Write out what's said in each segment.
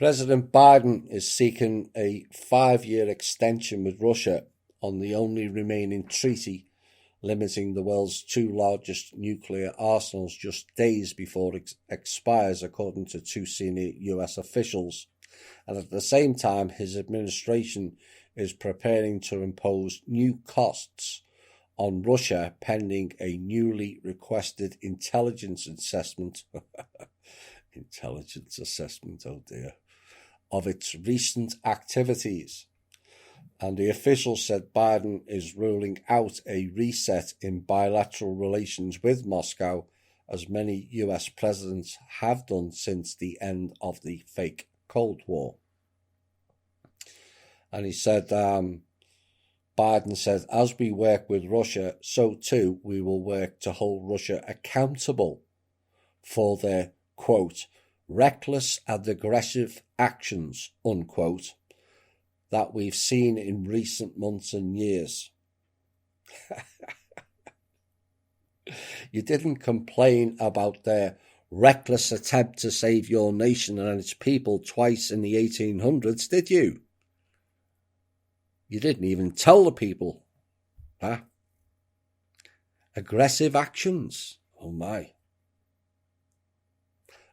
President Biden is seeking a 5-year extension with Russia on the only remaining treaty limiting the world's two largest nuclear arsenals just days before it expires, according to two senior US officials. And at the same time, his administration is preparing to impose new costs on Russia pending a newly requested intelligence assessment. Intelligence assessment, oh dear. Of its recent activities. And the official said Biden is ruling out a reset in bilateral relations with Moscow, as many US presidents have done since the end of the fake Cold War. And he said, Biden said, as we work with Russia, so too we will work to hold Russia accountable for their, quote, reckless and aggressive actions, unquote, that we've seen in recent months and years. You didn't complain about their reckless attempt to save your nation and its people twice in the 1800s, did you? You didn't even tell the people. Huh? Aggressive actions. Oh my.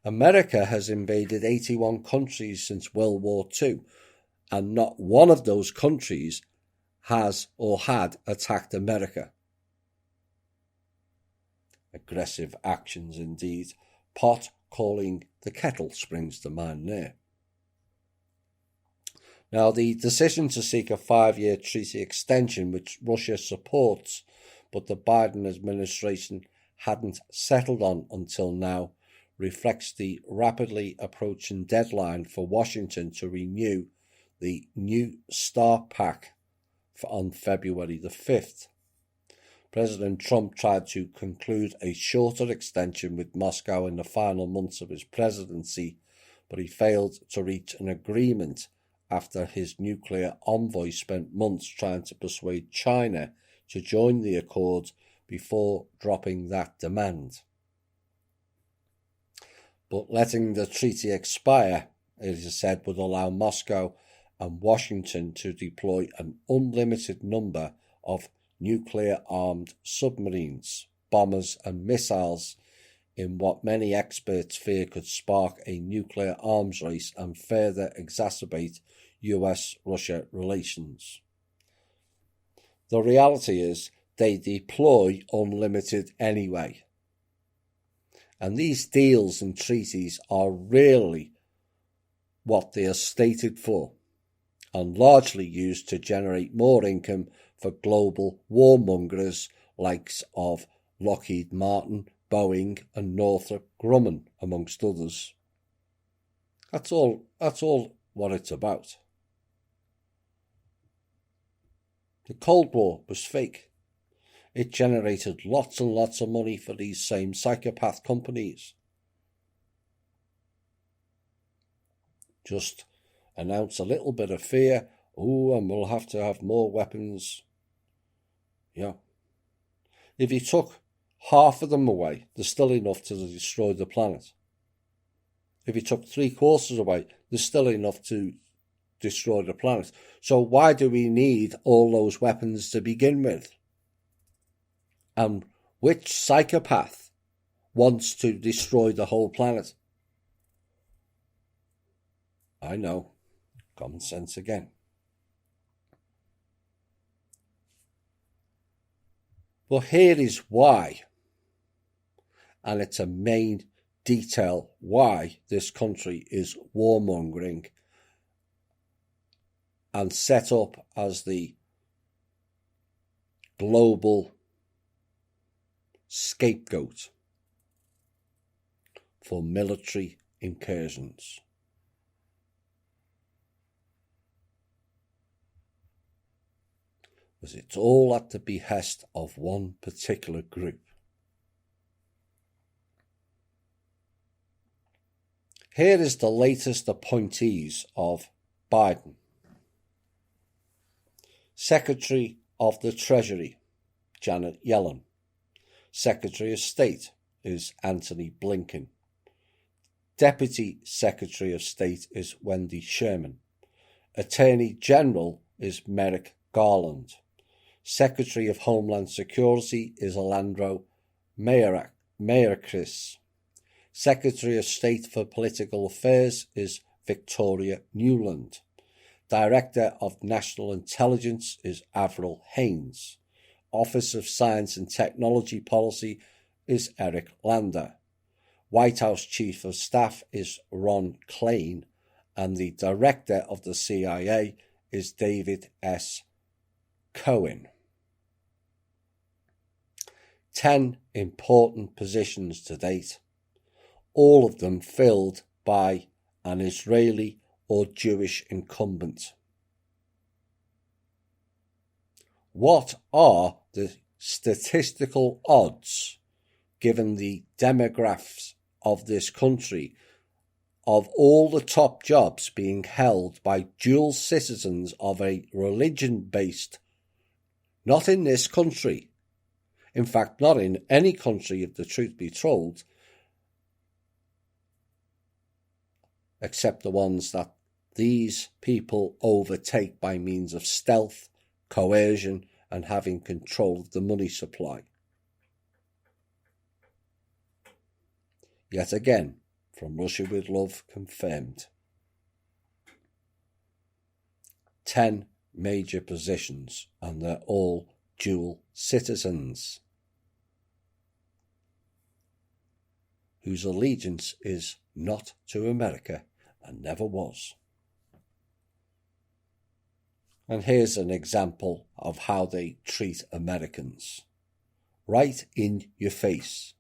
America has invaded 81 countries since World War II, and not one of those countries has or had attacked America. Aggressive actions indeed. Pot calling the kettle springs to mind there. Now, the decision to seek a 5-year treaty extension, which Russia supports, but the Biden administration hadn't settled on until now, reflects the rapidly approaching deadline for Washington to renew the New START Pact on February the 5th. President Trump tried to conclude a shorter extension with Moscow in the final months of his presidency, but he failed to reach an agreement after his nuclear envoy spent months trying to persuade China to join the accord before dropping that demand. But letting the treaty expire, it is said, would allow Moscow and Washington to deploy an unlimited number of nuclear-armed submarines, bombers and missiles in what many experts fear could spark a nuclear arms race and further exacerbate US-Russia relations. The reality is they deploy unlimited anyway. And these deals and treaties are really what they are stated for, and largely used to generate more income for global warmongers likes of Lockheed Martin, Boeing and Northrop Grumman, amongst others. That's all what it's about. The Cold War was fake. It generated lots and lots of money for these same psychopath companies. Just announce a little bit of fear. Oh, and we'll have to have more weapons. Yeah. If you took half of them away, there's still enough to destroy the planet. If you took 3/4 away, there's still enough to destroy the planet. So why do we need all those weapons to begin with? And which psychopath wants to destroy the whole planet? I know. Common sense again. But here is why, and it's a main detail why this country is warmongering and set up as the global scapegoat for military incursions. Because it's all at the behest of one particular group. Here is the latest appointees of Biden. Secretary of the Treasury, Janet Yellen. Secretary of State is Antony Blinken. Deputy Secretary of State is Wendy Sherman. Attorney General is Merrick Garland. Secretary of Homeland Security is Alejandro Mayorkas. Secretary of State for Political Affairs is Victoria Nuland. Director of National Intelligence is Avril Haines. Office of Science and Technology Policy is Eric Lander. White House Chief of Staff is Ron Klain, and the Director of the CIA is David S. Cohen. 10 important positions to date, all of them filled by an Israeli or Jewish incumbent. What are the statistical odds, given the demographics of this country, of all the top jobs being held by dual citizens of a religion-based, not in this country, in fact not in any country if the truth be told, except the ones that these people overtake by means of stealth, coercion, and having control of the money supply. Yet again, from Russia with Love confirmed. 10 major positions, and they're all dual citizens, whose allegiance is not to America and never was. And here's an example of how they treat Americans. Right in your face.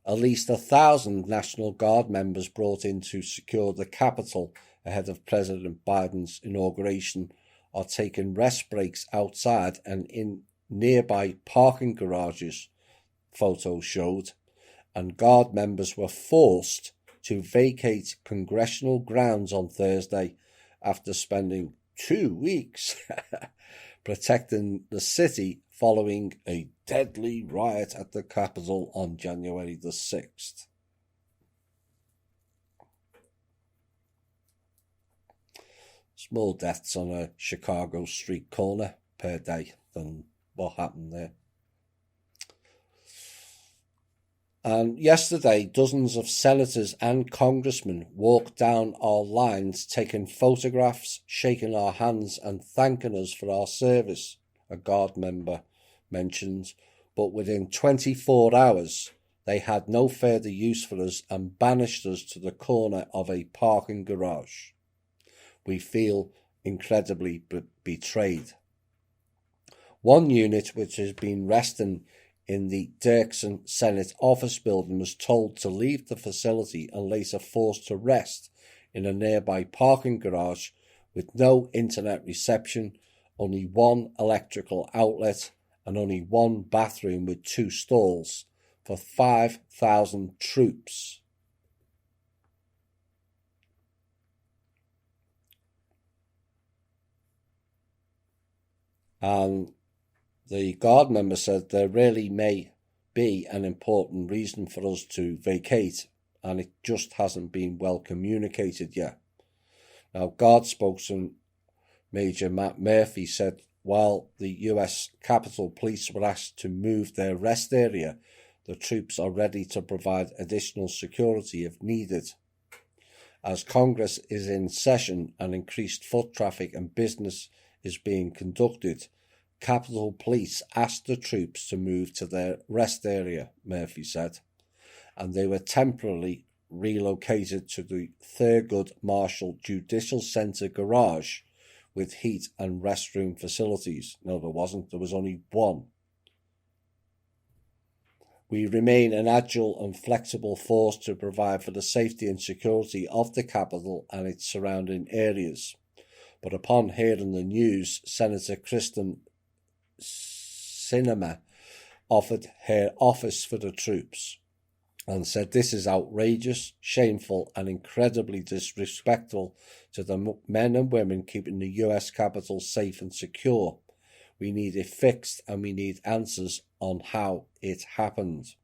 At least 1,000 National Guard members brought in to secure the Capitol ahead of President Biden's inauguration are taking rest breaks outside and in nearby parking garages, photos showed, and Guard members were forced to vacate congressional grounds on Thursday after spending 2 weeks protecting the city following a deadly riot at the Capitol on January the 6th. More deaths on a Chicago street corner per day than what happened there. And yesterday, dozens of senators and congressmen walked down our lines, taking photographs, shaking our hands and thanking us for our service, a Guard member mentioned. But within 24 hours, they had no further use for us and banished us to the corner of a parking garage. We feel incredibly betrayed. One unit, which has been resting in the Dirksen Senate office building, was told to leave the facility and later forced to rest in a nearby parking garage with no internet reception, only one electrical outlet, and only one bathroom with 2 stalls for 5,000 troops. And the Guard member said there really may be an important reason for us to vacate, and it just hasn't been well communicated yet. Now, Guard spokesman Major Matt Murphy said while the US Capitol Police were asked to move their rest area, the troops are ready to provide additional security if needed. As Congress is in session and increased foot traffic and business is being conducted, Capitol Police asked the troops to move to their rest area, Murphy said, and they were temporarily relocated to the Thurgood Marshall Judicial Center garage with heat and restroom facilities. No, there wasn't. There was only one. We remain an agile and flexible force to provide for the safety and security of the Capitol and its surrounding areas. But upon hearing the news, Senator Kristen Sinema offered her office for the troops and said this is outrageous, shameful, and incredibly disrespectful to the men and women keeping the US Capitol safe and secure. We need it fixed and we need answers on how it happened.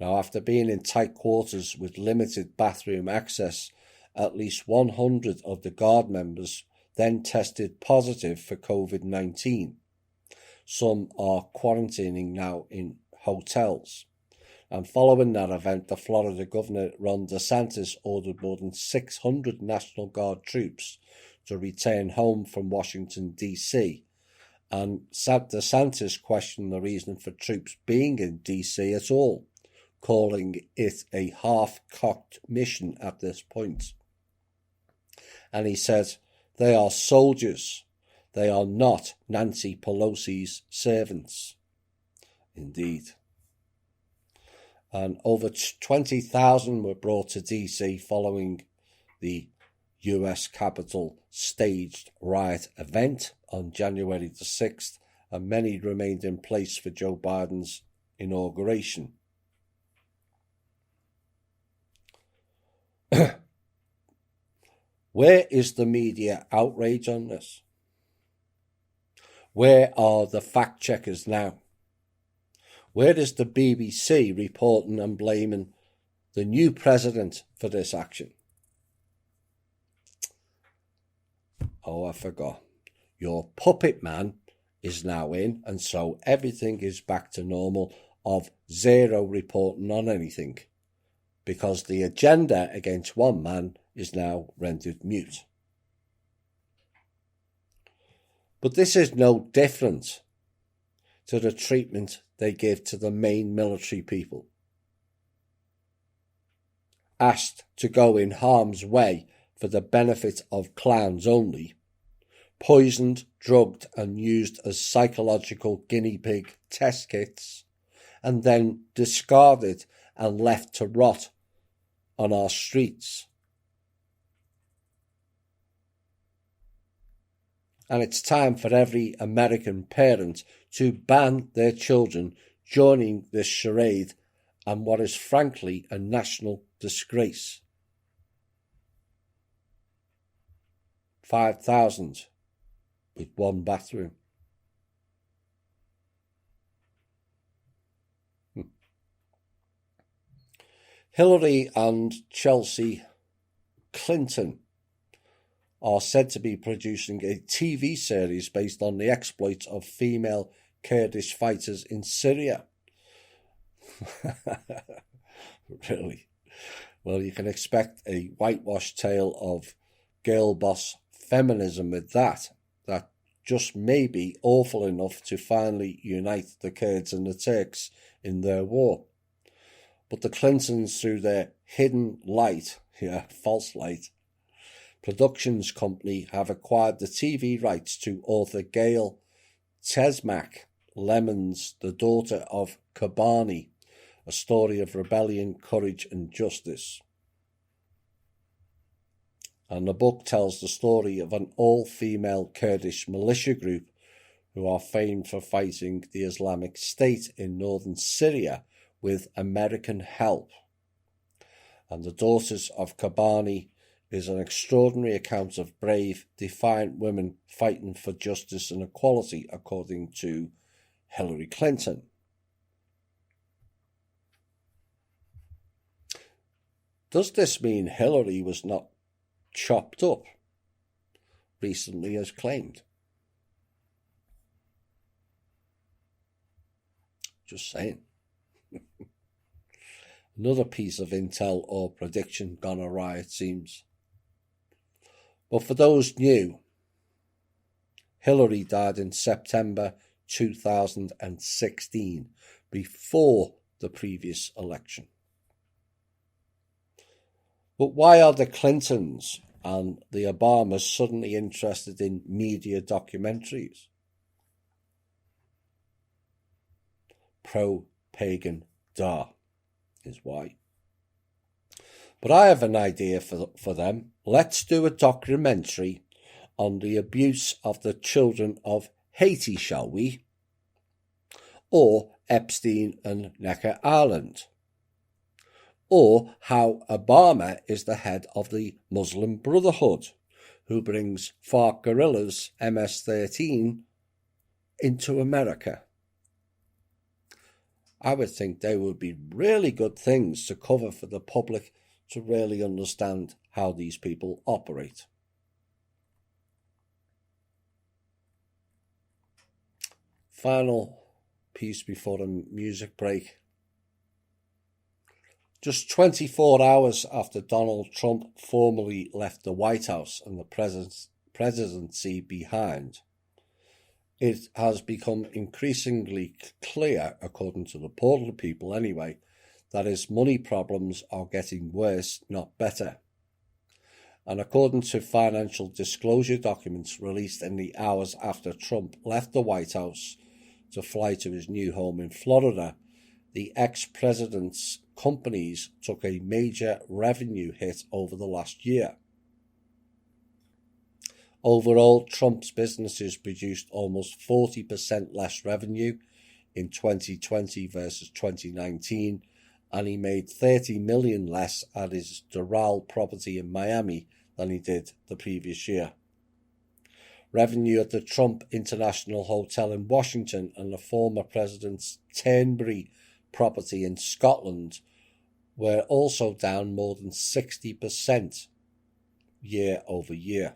Now, after being in tight quarters with limited bathroom access, at least 100 of the Guard members then tested positive for COVID-19. Some are quarantining now in hotels. And following that event, the Florida Governor Ron DeSantis ordered more than 600 National Guard troops to return home from Washington, D.C. And DeSantis questioned the reason for troops being in D.C. at all, calling it a half-cocked mission at this point. And he said, "They are soldiers. They are not Nancy Pelosi's servants." Indeed. And over 20,000 were brought to DC following the US Capitol staged riot event on January the 6th, and many remained in place for Joe Biden's inauguration. Where is the media outrage on this? Where are the fact checkers now? Where is the BBC reporting and blaming the new president for this action? Oh, I forgot. Your puppet man is now in, and so everything is back to normal of zero reporting on anything, because the agenda against one man is now rendered mute. But this is no different to the treatment they give to the main military people, asked to go in harm's way for the benefit of clowns only, poisoned, drugged and used as psychological guinea pig test kits, and then discarded and left to rot on our streets. And it's time for every American parent to ban their children joining this charade and what is frankly a national disgrace. 5,000 with one bathroom. Hillary and Chelsea Clinton are said to be producing a TV series based on the exploits of female Kurdish fighters in Syria. Really? Well, you can expect a whitewashed tale of girl boss feminism with that just may be awful enough to finally unite the Kurds and the Turks in their war. But the Clintons, through their hidden light, false light, productions company, have acquired the TV rights to author Gail Tesmac Lemon's The Daughter of Kobani, a story of rebellion, courage and justice. And the book tells the story of an all-female Kurdish militia group who are famed for fighting the Islamic State in northern Syria with American help. And The Daughters of Kobani is an extraordinary account of brave, defiant women fighting for justice and equality, according to Hillary Clinton. Does this mean Hillary was not chopped up recently as claimed? Just saying. Another piece of intel or prediction gone awry, it seems. But for those new, Hillary died in September 2016, before the previous election. But why are the Clintons and the Obamas suddenly interested in media documentaries? Pro-pagan da is why. But I have an idea for them. Let's do a documentary on the abuse of the children of Haiti, shall we? Or Epstein and Necker Island. Or how Obama is the head of the Muslim Brotherhood, who brings FARC guerrillas MS-13 into America. I would think they would be really good things to cover for the public to really understand how these people operate. Final piece before the music break. Just 24 hours after Donald Trump formally left the White House and the presidency behind, it has become increasingly clear, according to the Portal people anyway, that his money problems are getting worse, not better. And according to financial disclosure documents released in the hours after Trump left the White House to fly to his new home in Florida, the ex-president's companies took a major revenue hit over the last year. Overall, Trump's businesses produced almost 40% less revenue in 2020 versus 2019, and he made $30 million less at his Doral property in Miami than he did the previous year. Revenue at the Trump International Hotel in Washington and the former president's Turnberry property in Scotland were also down more than 60% year over year.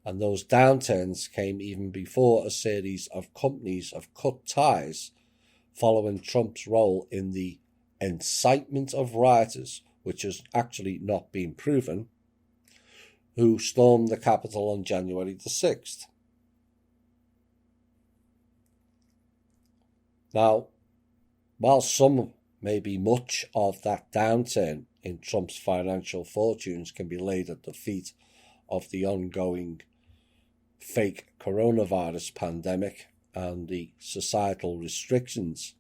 And those downturns came even before a series of companies have cut ties following Trump's role in the incitement of rioters, which has actually not been proven, who stormed the Capitol on January the 6th. Now, while some, maybe much of that downturn in Trump's financial fortunes can be laid at the feet of the ongoing fake coronavirus pandemic and the societal restrictions,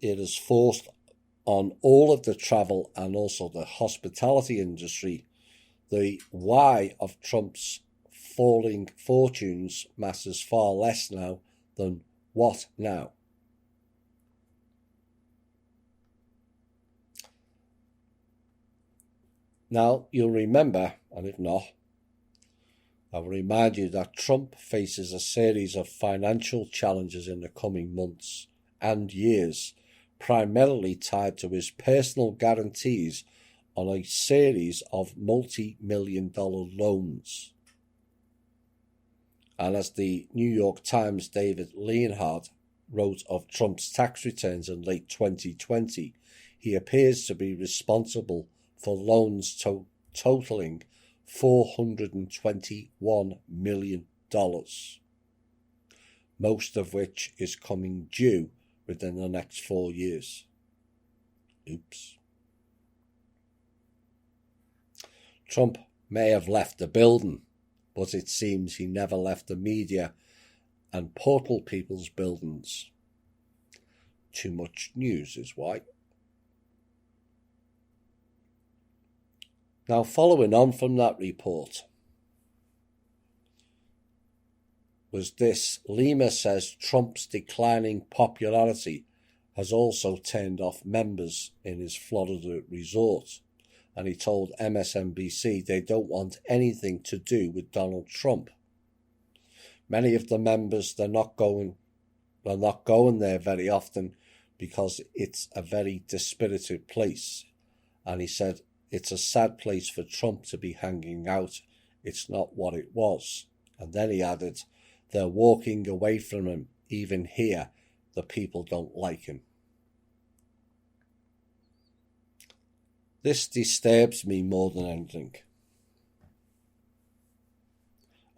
it has forced on all of the travel and also the hospitality industry the why of Trump's falling fortunes matters far less now than what now. Now, you'll remember, and if not, I will remind you that Trump faces a series of financial challenges in the coming months and years, primarily tied to his personal guarantees on a series of multi-million-dollar loans. And as the New York Times' David Leonhardt wrote of Trump's tax returns in late 2020, he appears to be responsible for loans totaling $421 million, most of which is coming due within the next 4 years. Oops. Trump may have left the building, but it seems he never left the media and Portal people's buildings. Too much news is why. Now, following on from that report was this. Lima says Trump's declining popularity has also turned off members in his Florida resort. And he told MSNBC they don't want anything to do with Donald Trump. Many of the members, they're not going there very often because it's a very dispirited place. And he said, it's a sad place for Trump to be hanging out. It's not what it was. And then he added, they're walking away from him. Even here, the people don't like him. This disturbs me more than anything.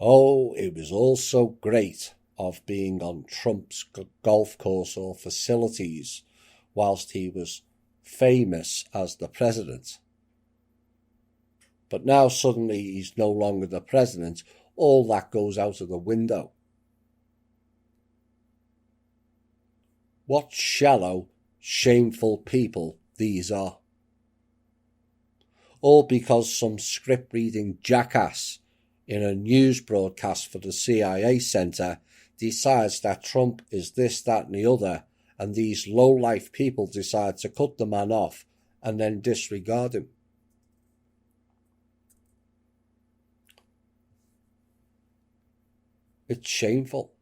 Oh, it was all so great of being on Trump's golf course or facilities whilst he was famous as the president. But now suddenly he's no longer the president. All that goes out of the window. What shallow, shameful people these are. All because some script-reading jackass in a news broadcast for the CIA Center decides that Trump is this, that and the other, and these low-life people decide to cut the man off and then disregard him. It's shameful.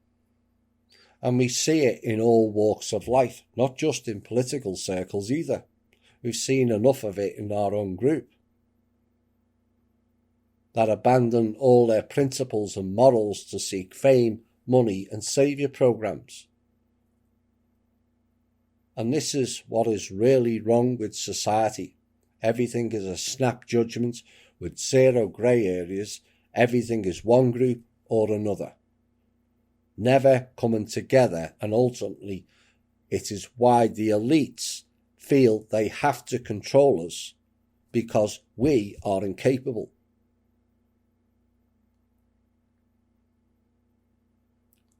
And we see it in all walks of life, not just in political circles either. We've seen enough of it in our own group that abandon all their principles and morals to seek fame, money and saviour programs. And this is what is really wrong with society. Everything is a snap judgment with zero grey areas. Everything is one group or another, never coming together, and ultimately it is why the elites feel they have to control us, because we are incapable.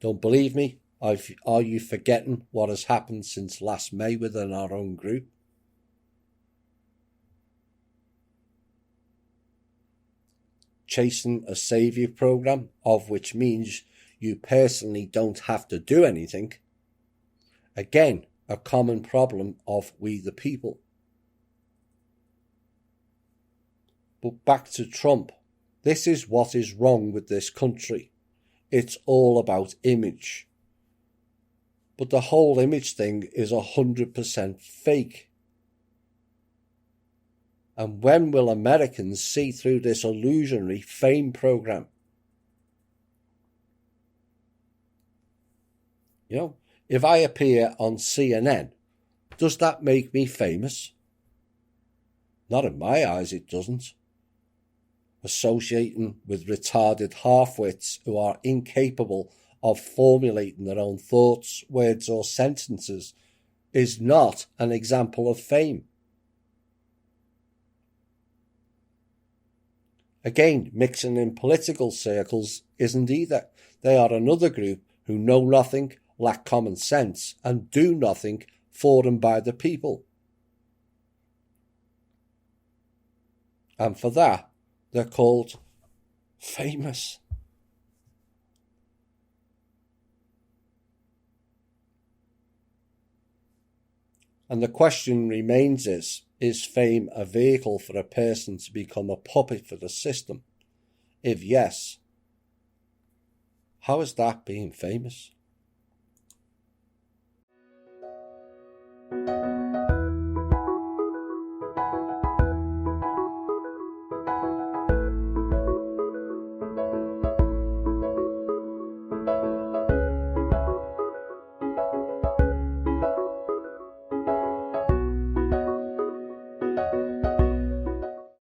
Don't believe me? Are you forgetting what has happened since last May within our own group? Chasing a saviour program, of which means you personally don't have to do anything. Again, a common problem of we the people. But back to Trump. This is what is wrong with this country. It's all about image. But the whole image thing is 100% fake. And when will Americans see through this illusionary fame program? You know, if I appear on CNN, does that make me famous? Not in my eyes, it doesn't. Associating with retarded half-wits who are incapable of formulating their own thoughts, words or sentences is not an example of fame. Again, mixing in political circles isn't either. They are another group who know nothing, lack common sense, and do nothing for and by the people. And for that, they're called famous. And the question remains is fame a vehicle for a person to become a puppet for the system? If yes, how is that being famous?